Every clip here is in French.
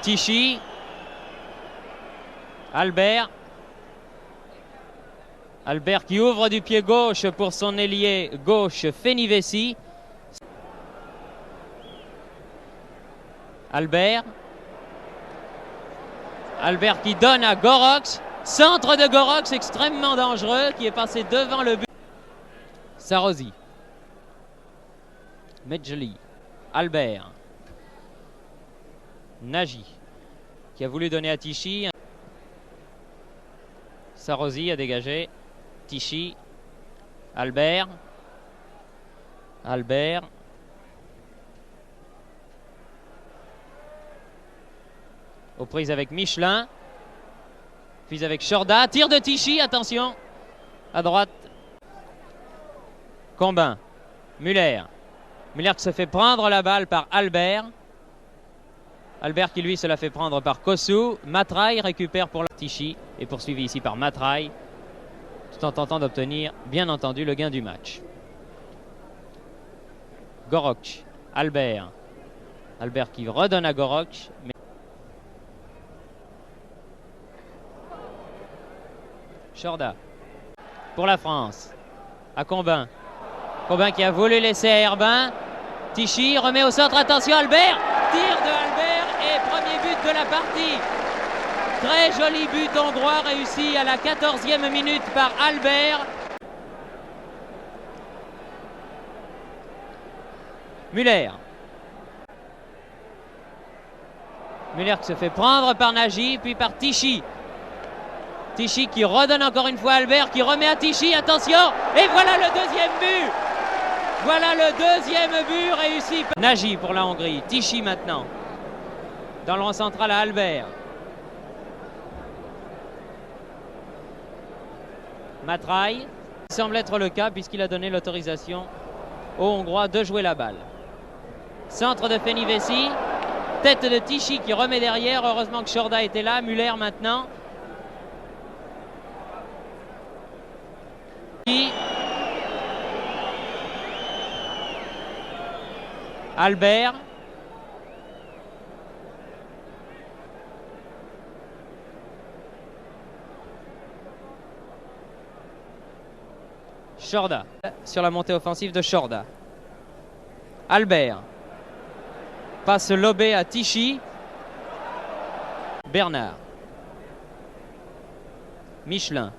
Tichy. Albert. Albert qui ouvre du pied gauche pour son ailier gauche Fenivesi. Albert. Albert qui donne à Gorox. Centre de Gorox extrêmement dangereux qui est passé devant le but. Sarosi. Medjli. Albert. Nagy qui a voulu donner à Tichy. Sarosi a dégagé. Tichy. Albert. Albert. Aux prises avec Michelin. Puis avec Chorda. Tir de Tichy, attention. À droite. Combin. Muller. Muller qui se fait prendre la balle par Albert. Albert qui lui se la fait prendre par Kossou. Matraille récupère pour Tichy et poursuivi ici par Matraille, tout en tentant d'obtenir bien entendu le gain du match. Goroch. Albert. Albert qui redonne à Goroch. Mais... Chorda. Pour la France. À Combin. Combin qui a voulu laisser à Herbin. Tichy remet au centre. Attention Albert. Tir de Albert et premier but de la partie. Très joli but hongrois réussi à la 14e minute par Albert. Muller. Muller qui se fait prendre par Nagy puis par Tichy. Tichy qui redonne encore une fois Albert qui remet à Tichy. Attention. Et voilà le deuxième but. Voilà le deuxième but réussi par Nagy pour la Hongrie. Tichy maintenant. Dans le rang central à Albert. Matraille. Il semble être le cas puisqu'il a donné l'autorisation aux Hongrois de jouer la balle. Centre de Fenivesi. Tête de Tichy qui remet derrière. Heureusement que Chorda était là. Muller maintenant. Albert. Chorda. Sur la montée offensive de Chorda. Albert. Passe lobé à Tichy. Bernard. Michelin.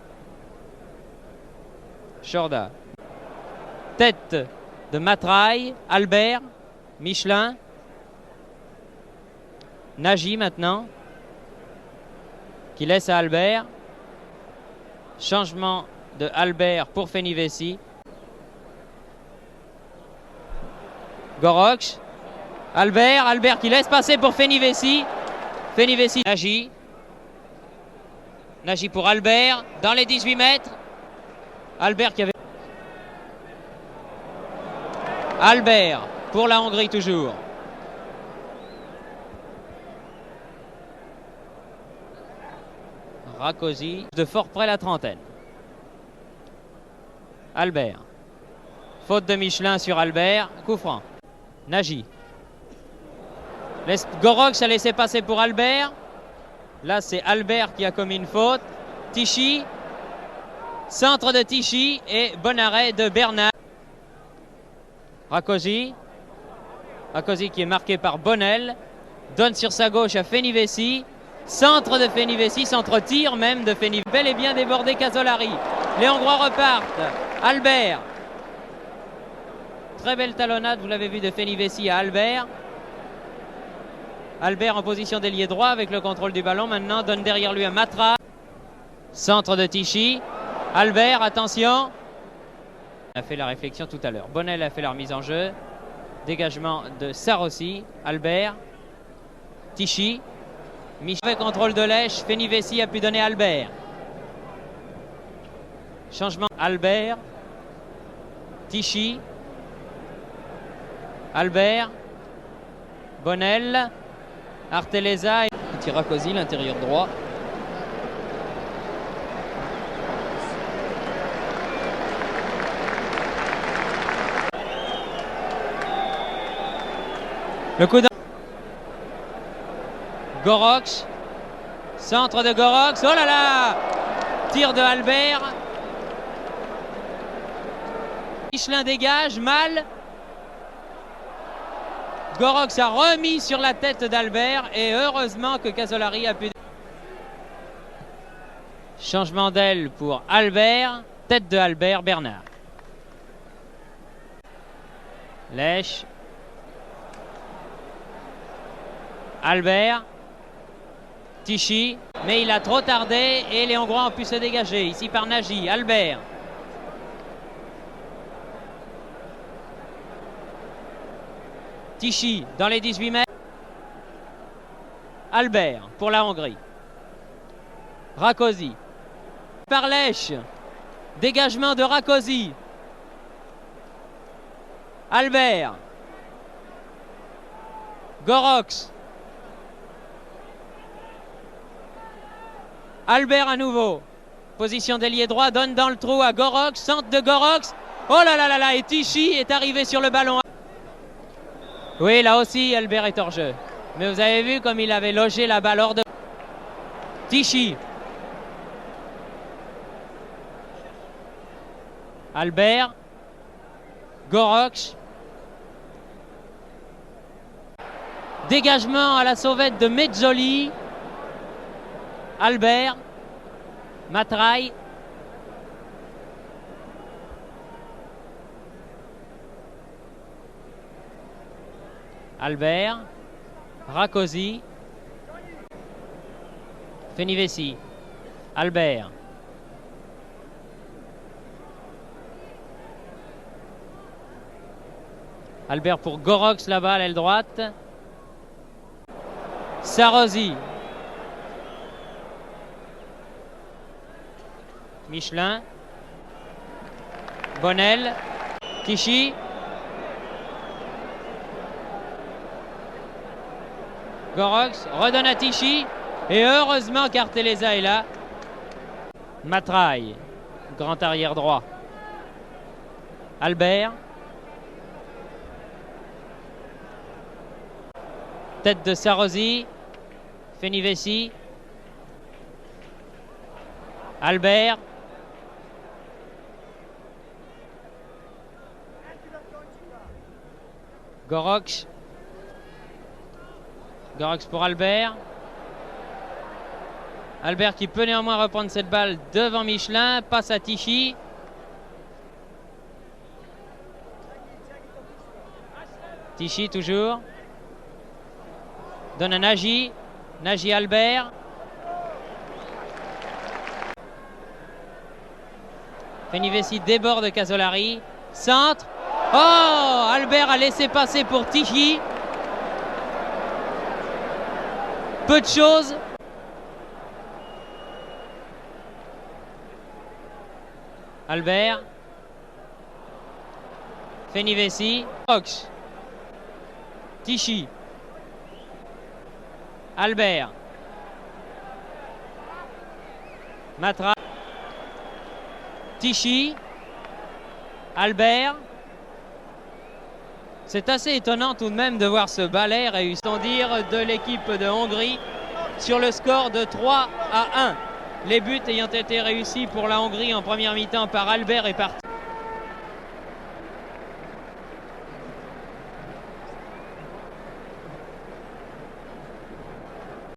Chorda. Tête de Matraille. Albert. Michelin. Nagy maintenant. Qui laisse à Albert. Changement de Albert pour Fenivesi. Goroch. Albert. Albert qui laisse passer pour Fenivesi. Fenivesi. Nagy. Nagy pour Albert. Dans les 18 mètres. Albert qui avait... Albert pour la Hongrie toujours. Rakosi de fort près la trentaine. Albert. Faute de Michelin sur Albert. Coup franc. Nagy. Goroch a laissé passer pour Albert. Là c'est Albert qui a commis une faute. Tichy. Centre de Tichy et bon arrêt de Bernard. Rakosi. Rakosi qui est marqué par Bonnel. Donne sur sa gauche à Fenivesi. Centre de Fenivesi, centre-tir même de Fenivesi. Bel et bien débordé Casolari. Les Hongrois repartent. Albert. Très belle talonnade, vous l'avez vu, de Fenivesi à Albert. Albert en position d'ailier droit avec le contrôle du ballon. Maintenant donne derrière lui à Matra. Centre de Tichy. Albert, attention. A fait la réflexion tout à l'heure. Bonnel a fait la remise en jeu. Dégagement de Sarosi. Albert. Tichy. Michel contrôle de Lèche. Fenivesi a pu donner à Albert. Changement. Albert. Tichy. Albert. Bonnel. Arteleza. Rakosi, l'intérieur droit. Le coup Gorox. Centre de Gorox. Oh là là! Tir de Albert. Michelin dégage, mal. Gorox a remis sur la tête d'Albert et heureusement que Casolari a pu... Changement d'aile pour Albert. Tête de Albert, Bernard. Lèche. Albert. Tichy. Mais il a trop tardé et les Hongrois ont pu se dégager. Ici par Nagy. Albert. Tichy dans les 18 mètres. Albert pour la Hongrie. Rákóczi. Par Lèche. Dégagement de Rákóczi. Albert. Gorox. Albert à nouveau. Position d'ailier droit, donne dans le trou à Gorox. Centre de Gorox. Oh là là là là, et Tichy est arrivé sur le ballon. Oui, là aussi, Albert est hors jeu. Mais vous avez vu comme il avait logé la balle hors de... Tichy. Albert. Gorox. Dégagement à la sauvette de Mezzoli. Albert. Matraille. Albert. Rákóczi. Fenivesi. Albert. Albert pour Gorox là-bas à l'aile droite. Sarrozy. Michelin. Bonnel. Tichy. Gorox redonne à Tichy. Et heureusement qu'Arteleza est là. Matraille. Grand arrière droit. Albert. Tête de Sarrozy. Fenivesi. Albert. Gorox. Gorox pour Albert. Albert qui peut néanmoins reprendre cette balle devant Michelin. Passe à Tichy. Tichy toujours. Donne à Nagy. Nagy Albert. Fenivesi déborde Casolari. Centre. Oh! Albert a laissé passer pour Tichy. Peu de choses. Albert. Fenivesi. Gorox. Tichy. Albert. Matra. Tichy. Albert. C'est assez étonnant tout de même de voir ce balai réussi, sans dire, de l'équipe de Hongrie sur le score de 3-1. Les buts ayant été réussis pour la Hongrie en première mi-temps par Albert et par